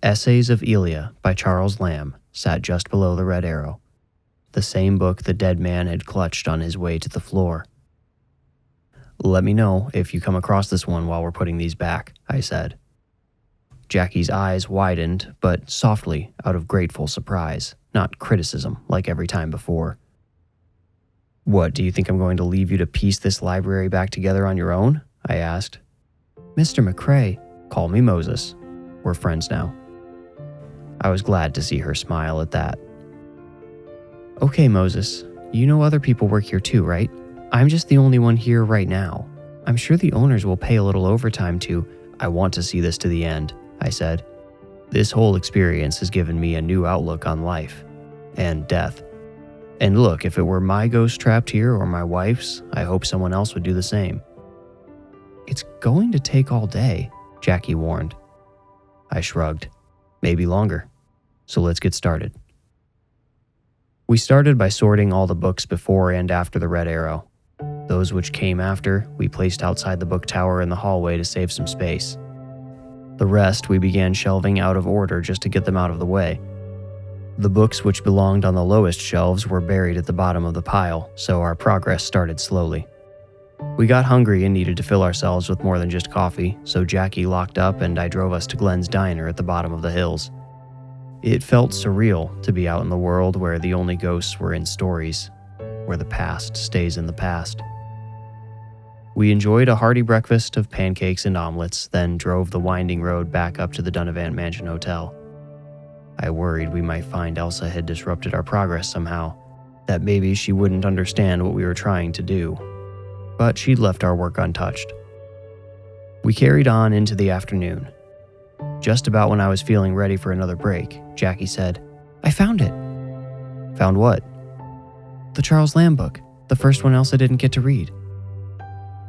Essays of Elia by Charles Lamb sat just below the red arrow. The same book the dead man had clutched on his way to the floor. Let me know if you come across this one while we're putting these back, I said. Jackie's eyes widened, but softly, out of grateful surprise, not criticism like every time before. What, do you think I'm going to leave you to piece this library back together on your own? I asked. Mr. McCrae, call me Moses. We're friends now. I was glad to see her smile at that. Okay, Moses, you know other people work here too, right? I'm just the only one here right now. I'm sure the owners will pay a little overtime too. I want to see this to the end, I said. This whole experience has given me a new outlook on life and death. And look, if it were my ghost trapped here or my wife's, I hope someone else would do the same. It's going to take all day, Jackie warned. I shrugged. Maybe longer. So let's get started. We started by sorting all the books before and after the red arrow. Those which came after, we placed outside the book tower in the hallway to save some space. The rest we began shelving out of order just to get them out of the way. The books which belonged on the lowest shelves were buried at the bottom of the pile, so our progress started slowly. We got hungry and needed to fill ourselves with more than just coffee, so Jackie locked up and I drove us to Glenn's Diner at the bottom of the hills. It felt surreal to be out in the world where the only ghosts were in stories, where the past stays in the past. We enjoyed a hearty breakfast of pancakes and omelets, then drove the winding road back up to the Dunavant Mansion Hotel. I worried we might find Elsa had disrupted our progress somehow, that maybe she wouldn't understand what we were trying to do. But she'd left our work untouched. We carried on into the afternoon. Just about when I was feeling ready for another break, Jackie said, "I found it." "Found what?" "The Charles Lamb book, the first one Elsa didn't get to read."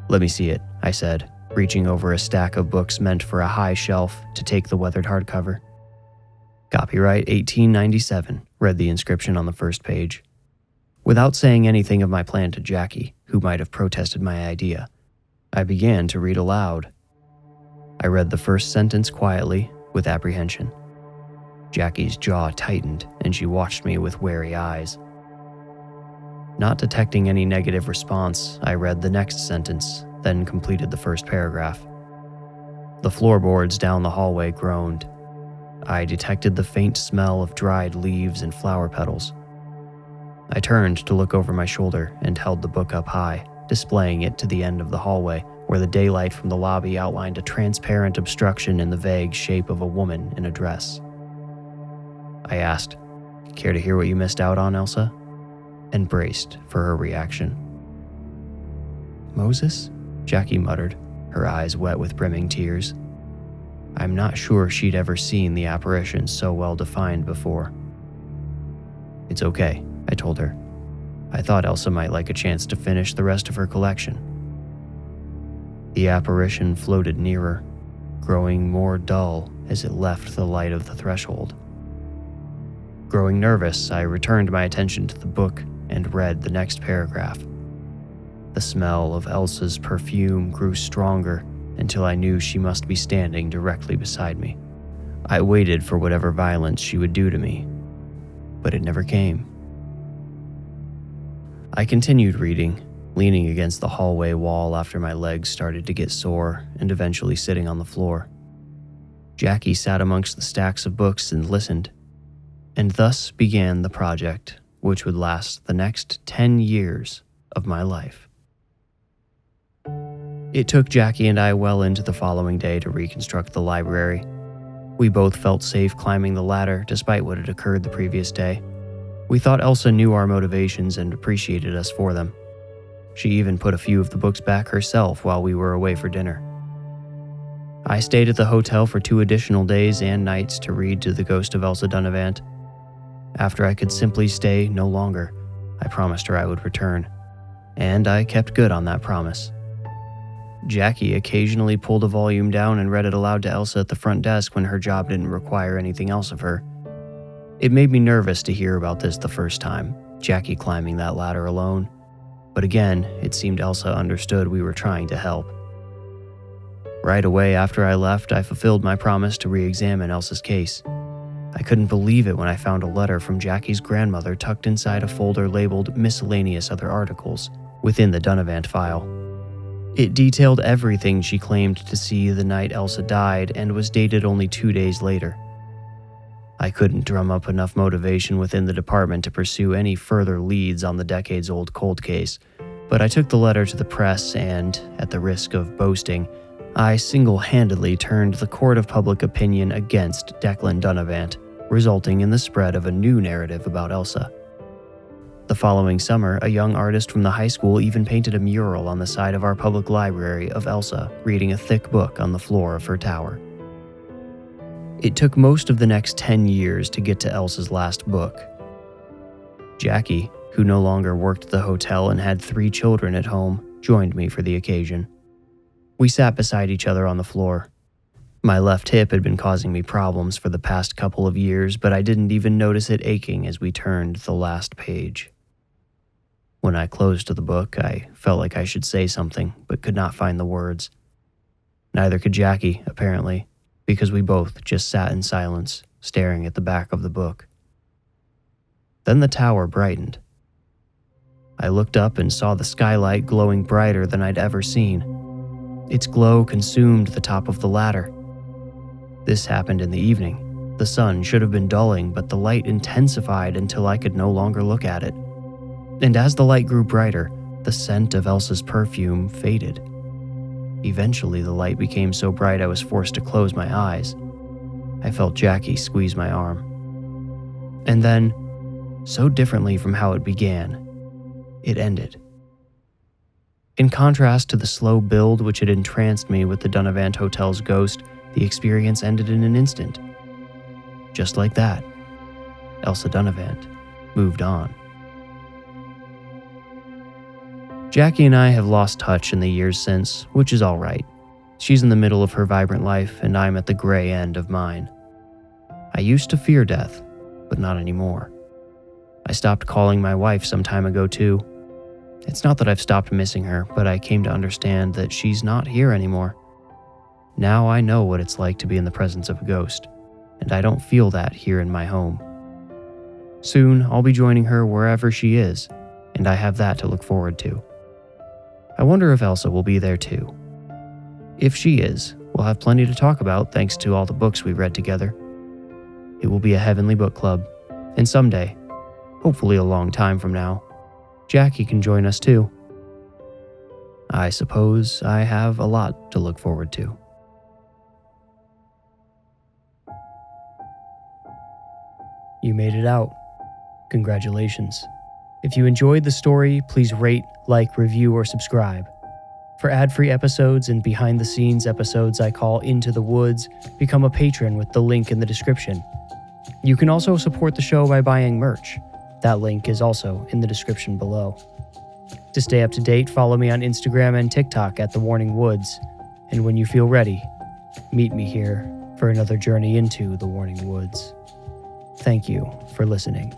"Let me see it," I said, reaching over a stack of books meant for a high shelf to take the weathered hardcover. "Copyright 1897, read the inscription on the first page. Without saying anything of my plan to Jackie, who might have protested my idea, I began to read aloud. I read the first sentence quietly, with apprehension. Jackie's jaw tightened, and she watched me with wary eyes. Not detecting any negative response, I read the next sentence, then completed the first paragraph. The floorboards down the hallway groaned. I detected the faint smell of dried leaves and flower petals. I turned to look over my shoulder and held the book up high, displaying it to the end of the hallway, where the daylight from the lobby outlined a transparent obstruction in the vague shape of a woman in a dress. I asked, "Care to hear what you missed out on, Elsa?" and braced for her reaction. "Moses?" Jackie muttered, her eyes wet with brimming tears. I'm not sure she'd ever seen the apparition so well defined before. "It's okay," I told her. I thought Elsa might like a chance to finish the rest of her collection. The apparition floated nearer, growing more dull as it left the light of the threshold. Growing nervous, I returned my attention to the book and read the next paragraph. The smell of Elsa's perfume grew stronger until I knew she must be standing directly beside me. I waited for whatever violence she would do to me, but it never came. I continued reading, leaning against the hallway wall after my legs started to get sore and eventually sitting on the floor. Jackie sat amongst the stacks of books and listened, and thus began the project which would last the next 10 years of my life. It took Jackie and I well into the following day to reconstruct the library. We both felt safe climbing the ladder despite what had occurred the previous day. We thought Elsa knew our motivations and appreciated us for them. She even put a few of the books back herself while we were away for dinner. I stayed at the hotel for 2 additional days and nights to read to the ghost of Elsa Dunavant. After I could simply stay no longer, I promised her I would return, and I kept good on that promise. Jackie occasionally pulled a volume down and read it aloud to Elsa at the front desk when her job didn't require anything else of her. It made me nervous to hear about this the first time, Jackie climbing that ladder alone. But again, it seemed Elsa understood we were trying to help. Right away after I left, I fulfilled my promise to re-examine Elsa's case. I couldn't believe it when I found a letter from Jackie's grandmother tucked inside a folder labeled Miscellaneous Other Articles within the Dunavant file. It detailed everything she claimed to see the night Elsa died and was dated only 2 days later. I couldn't drum up enough motivation within the department to pursue any further leads on the decades-old cold case, but I took the letter to the press and, at the risk of boasting, I single-handedly turned the court of public opinion against Declan Dunavant, resulting in the spread of a new narrative about Elsa. The following summer, a young artist from the high school even painted a mural on the side of our public library of Elsa reading a thick book on the floor of her tower. It took most of the next 10 years to get to Elsa's last book. Jackie, who no longer worked at the hotel and had 3 children at home, joined me for the occasion. We sat beside each other on the floor. My left hip had been causing me problems for the past couple of years, but I didn't even notice it aching as we turned the last page. When I closed the book, I felt like I should say something, but could not find the words. Neither could Jackie, apparently, because we both just sat in silence, staring at the back of the book. Then the tower brightened. I looked up and saw the skylight glowing brighter than I'd ever seen. Its glow consumed the top of the ladder. This happened in the evening. The sun should have been dulling, but the light intensified until I could no longer look at it. And as the light grew brighter, the scent of Elsa's perfume faded. Eventually, the light became so bright I was forced to close my eyes. I felt Jackie squeeze my arm. And then, so differently from how it began, it ended. In contrast to the slow build which had entranced me with the Dunavant Hotel's ghost, the experience ended in an instant. Just like that, Elsa Dunavant moved on. Jackie and I have lost touch in the years since, which is all right. She's in the middle of her vibrant life, and I'm at the gray end of mine. I used to fear death, but not anymore. I stopped calling my wife some time ago too. It's not that I've stopped missing her, but I came to understand that she's not here anymore. Now I know what it's like to be in the presence of a ghost, and I don't feel that here in my home. Soon, I'll be joining her wherever she is, and I have that to look forward to. I wonder if Elsa will be there too. If she is, we'll have plenty to talk about thanks to all the books we've read together. It will be a heavenly book club, and someday, hopefully a long time from now, Jackie can join us too. I suppose I have a lot to look forward to. You made it out. Congratulations. If you enjoyed the story, please rate, like, review, or subscribe. For ad-free episodes and behind-the-scenes episodes I call Into the Woods, become a patron with the link in the description. You can also support the show by buying merch. That link is also in the description below. To stay up to date, follow me on Instagram and TikTok at The Warning Woods. And when you feel ready, meet me here for another journey into The Warning Woods. Thank you for listening.